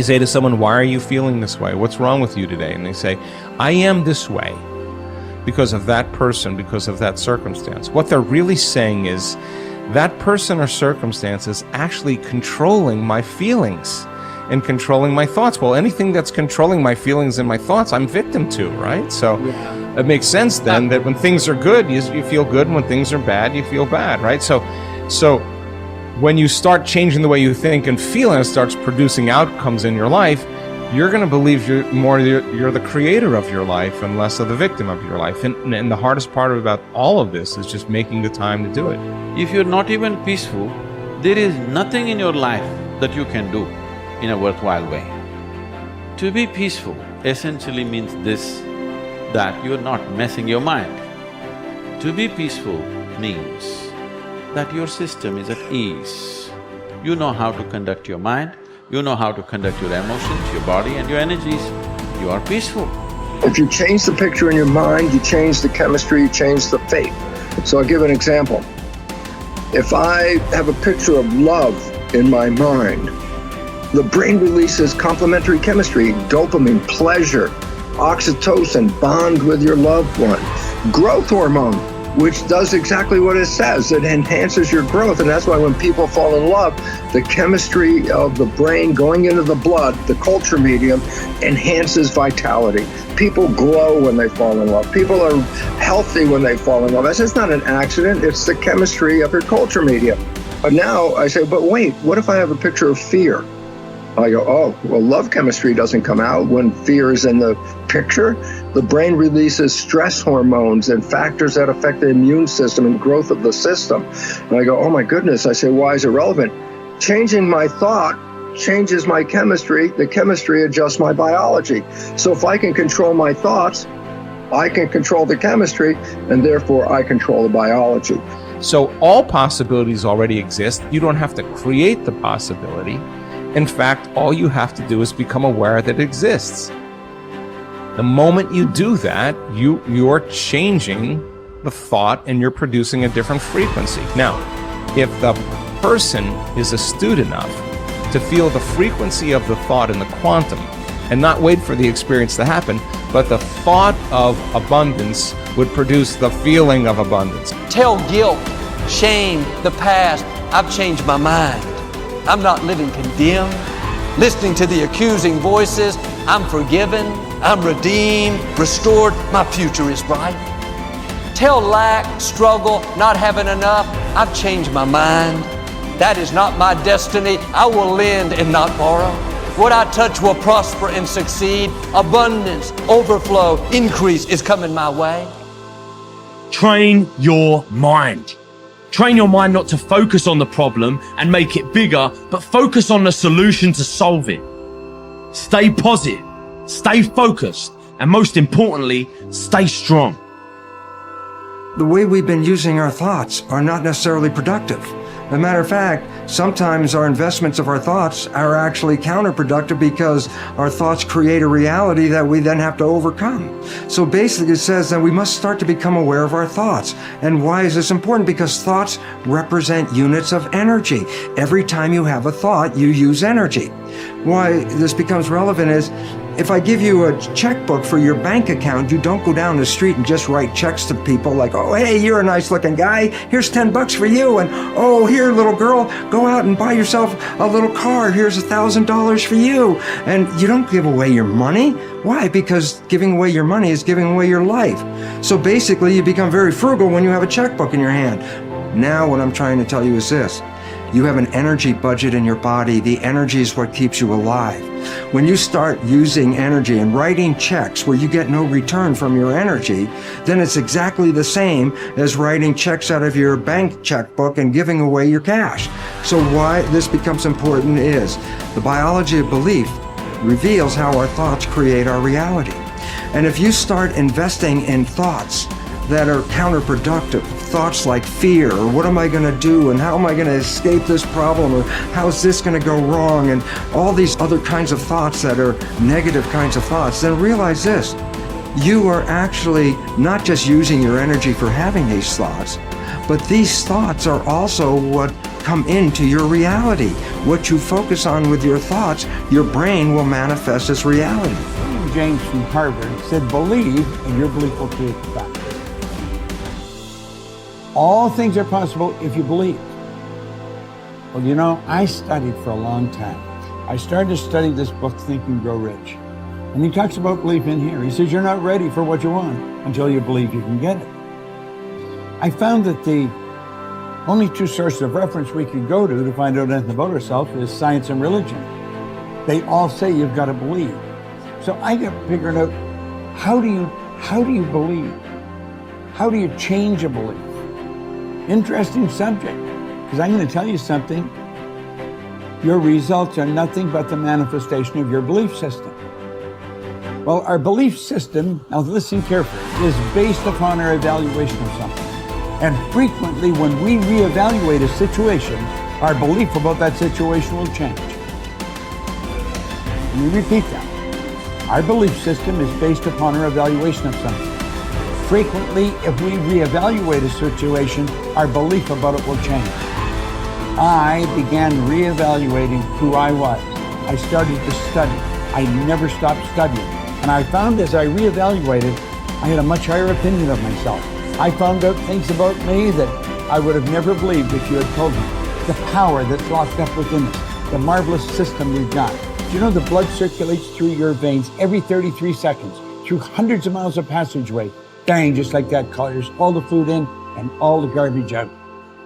You say to someone, why are you feeling this way? What's wrong with you today? And they say, I am this way because of that person, because of that circumstance. What they're really saying is, that person or circumstance is actually controlling my feelings and controlling my thoughts. Well, anything that's controlling my feelings and my thoughts, I'm victim to, right? So it makes sense then that when things are good, you feel good, and when things are bad, you feel bad, right? So when you start changing the way you think and feel, and it starts producing outcomes in your life, you're going to believe you're the creator of your life and less of the victim of your life. And the hardest part about all of this is just making the time to do it. If you're not even peaceful, there is nothing in your life that you can do in a worthwhile way. To be peaceful essentially means this, that you're not messing your mind. To be peaceful means that your system is at ease. You know how to conduct your mind, you know how to conduct your emotions, your body and your energies. You are peaceful. If you change the picture in your mind, you change the chemistry, you change the fate. So I'll give an example. If I have a picture of love in my mind, the brain releases complementary chemistry, dopamine, pleasure, oxytocin, bond with your loved one, growth hormone, which does exactly what it says. It enhances your growth, and that's why when people fall in love, the chemistry of the brain going into the blood, the culture medium, enhances vitality. People glow when they fall in love. People are healthy when they fall in love. That's just not an accident, it's the chemistry of your culture medium. But now I say, but wait, what if I have a picture of fear? I go, oh, well, love chemistry doesn't come out when fear is in the picture. The brain releases stress hormones and factors that affect the immune system and growth of the system. And I go, oh my goodness. I say, why is it relevant? Changing my thought changes my chemistry. The chemistry adjusts my biology. So if I can control my thoughts, I can control the chemistry, and therefore I control the biology. So all possibilities already exist. You don't have to create the possibility. In fact, all you have to do is become aware that it exists. The moment you do that, you're changing the thought and you're producing a different frequency. Now, if the person is astute enough to feel the frequency of the thought in the quantum and not wait for the experience to happen, but the thought of abundance would produce the feeling of abundance. Tell guilt, shame, the past, I've changed my mind. I'm not living condemned. Listening to the accusing voices, I'm forgiven, I'm redeemed, restored, my future is bright. Tell lack, struggle, not having enough, I've changed my mind. That is not my destiny. I will lend and not borrow. What I touch will prosper and succeed. Abundance, overflow, increase is coming my way. Train your mind. Train your mind not to focus on the problem and make it bigger, but focus on the solution to solve it. Stay positive, stay focused, and most importantly, stay strong. The way we've been using our thoughts are not necessarily productive. As a matter of fact, sometimes our investments of our thoughts are actually counterproductive because our thoughts create a reality that we then have to overcome. So basically it says that we must start to become aware of our thoughts. And why is this important? Because thoughts represent units of energy. Every time you have a thought, you use energy. Why this becomes relevant is, if I give you a checkbook for your bank account, you don't go down the street and just write checks to people like, oh, hey, you're a nice looking guy, here's 10 bucks for you, and oh, here, little girl, go out and buy yourself a little car, here's $1,000 for you. And you don't give away your money. Why? Because giving away your money is giving away your life. So basically, you become very frugal when you have a checkbook in your hand. Now what I'm trying to tell you is this. You have an energy budget in your body. The energy is what keeps you alive. When you start using energy and writing checks where you get no return from your energy, then it's exactly the same as writing checks out of your bank checkbook and giving away your cash. So why this becomes important is the biology of belief reveals how our thoughts create our reality. And if you start investing in thoughts that are counterproductive, thoughts like fear, or what am I going to do, and how am I going to escape this problem, or how's this going to go wrong, and all these other kinds of thoughts that are negative kinds of thoughts, then realize this. You are actually not just using your energy for having these thoughts, But these thoughts are also what come into your reality. What you focus on with your thoughts, your brain will manifest as reality. William James from Harvard said, believe and your belief will create the fact. All things are possible if you believe. Well, you know, I studied for a long time. I started to study this book, Think and Grow Rich. And he talks about belief in here. He says, you're not ready for what you want until you believe you can get it. I found that the only two sources of reference we could go to find out anything about ourselves is science and religion. They all say you've got to believe. So I got figured out, how do you believe? How do you change a belief? Interesting subject, because I'm going to tell you something. Your results are nothing but the manifestation of your belief system. Well, our belief system, now listen carefully, is based upon our evaluation of something. And frequently when we reevaluate a situation, our belief about that situation will change. Let me repeat that. Our belief system is based upon our evaluation of something. Frequently, if we reevaluate a situation, our belief about it will change. I began reevaluating who I was. I started to study. I never stopped studying. And I found as I reevaluated, I had a much higher opinion of myself. I found out things about me that I would have never believed if you had told me. The power that's locked up within us, the marvelous system we've got. Do you know the blood circulates through your veins every 33 seconds, through hundreds of miles of passageway? Bang, just like that, clears all the food in and all the garbage out.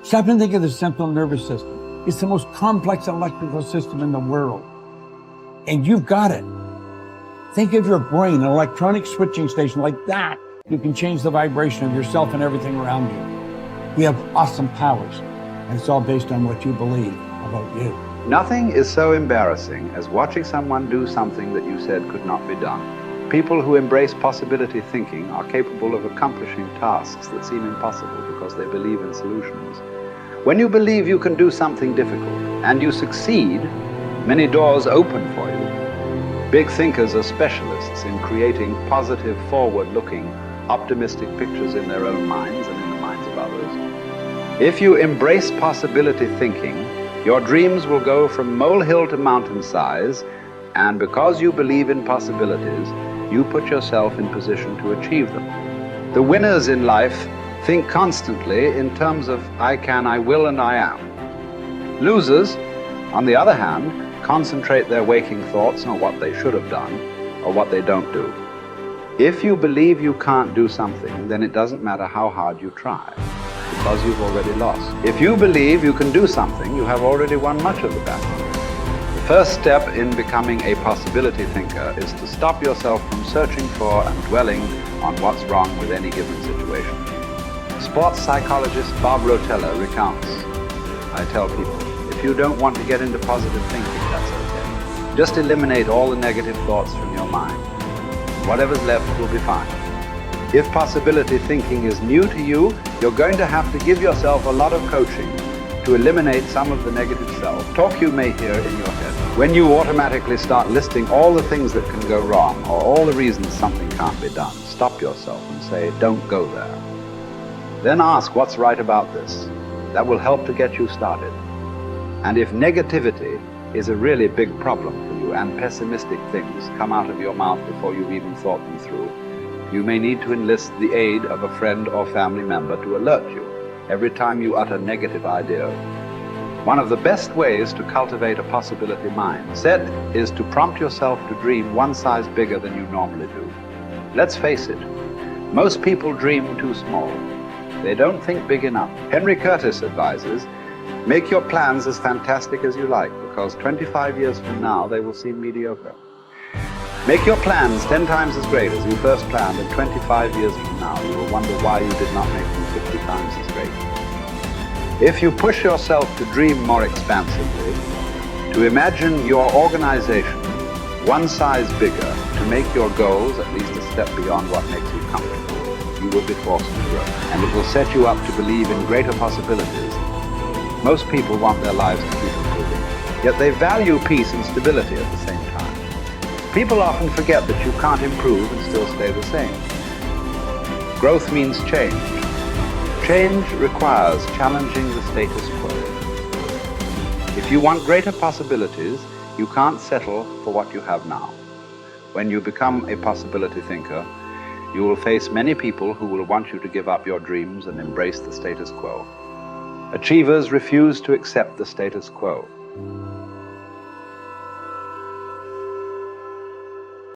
Stop and think of the central nervous system. It's the most complex electrical system in the world. And you've got it. Think of your brain, an electronic switching station like that. You can change the vibration of yourself and everything around you. We have awesome powers, and it's all based on what you believe about you. Nothing is so embarrassing as watching someone do something that you said could not be done. People who embrace possibility thinking are capable of accomplishing tasks that seem impossible because they believe in solutions. When you believe you can do something difficult and you succeed, many doors open for you. Big thinkers are specialists in creating positive, forward-looking, optimistic pictures in their own minds and in the minds of others. If you embrace possibility thinking, your dreams will go from molehill to mountain size, and because you believe in possibilities, you put yourself in position to achieve them. The winners in life think constantly in terms of I can, I will, and I am. Losers, on the other hand, concentrate their waking thoughts on what they should have done or what they don't do. If you believe you can't do something, then it doesn't matter how hard you try, because you've already lost. If you believe you can do something, you have already won much of the battle. The first step in becoming a possibility thinker is to stop yourself from searching for and dwelling on what's wrong with any given situation. Sports psychologist Bob Proctor recounts, I tell people, if you don't want to get into positive thinking, that's okay. Just eliminate all the negative thoughts from your mind. Whatever's left will be fine. If possibility thinking is new to you, you're going to have to give yourself a lot of coaching to eliminate some of the negative self-talk you may hear in your head. When you automatically start listing all the things that can go wrong or all the reasons something can't be done, stop yourself and say, don't go there. Then ask what's right about this. That will help to get you started. And if negativity is a really big problem for you and pessimistic things come out of your mouth before you've even thought them through, you may need to enlist the aid of a friend or family member to alert you every time you utter negative ideas. One of the best ways to cultivate a possibility mindset is to prompt yourself to dream one size bigger than you normally do. Let's face it, most people dream too small. They don't think big enough. Henry Curtis advises, make your plans as fantastic as you like, because 25 years from now they will seem mediocre. Make your plans 10 times as great as you first planned, and 25 years from now you will wonder why you did not make them 50 times as great. If you push yourself to dream more expansively, to imagine your organization one size bigger, to make your goals at least a step beyond what makes you comfortable, you will be forced to grow. And it will set you up to believe in greater possibilities. Most people want their lives to keep improving, yet they value peace and stability at the same time. People often forget that you can't improve and still stay the same. Growth means change. Change requires challenging the status quo. If you want greater possibilities, you can't settle for what you have now. When you become a possibility thinker, you will face many people who will want you to give up your dreams and embrace the status quo. Achievers refuse to accept the status quo.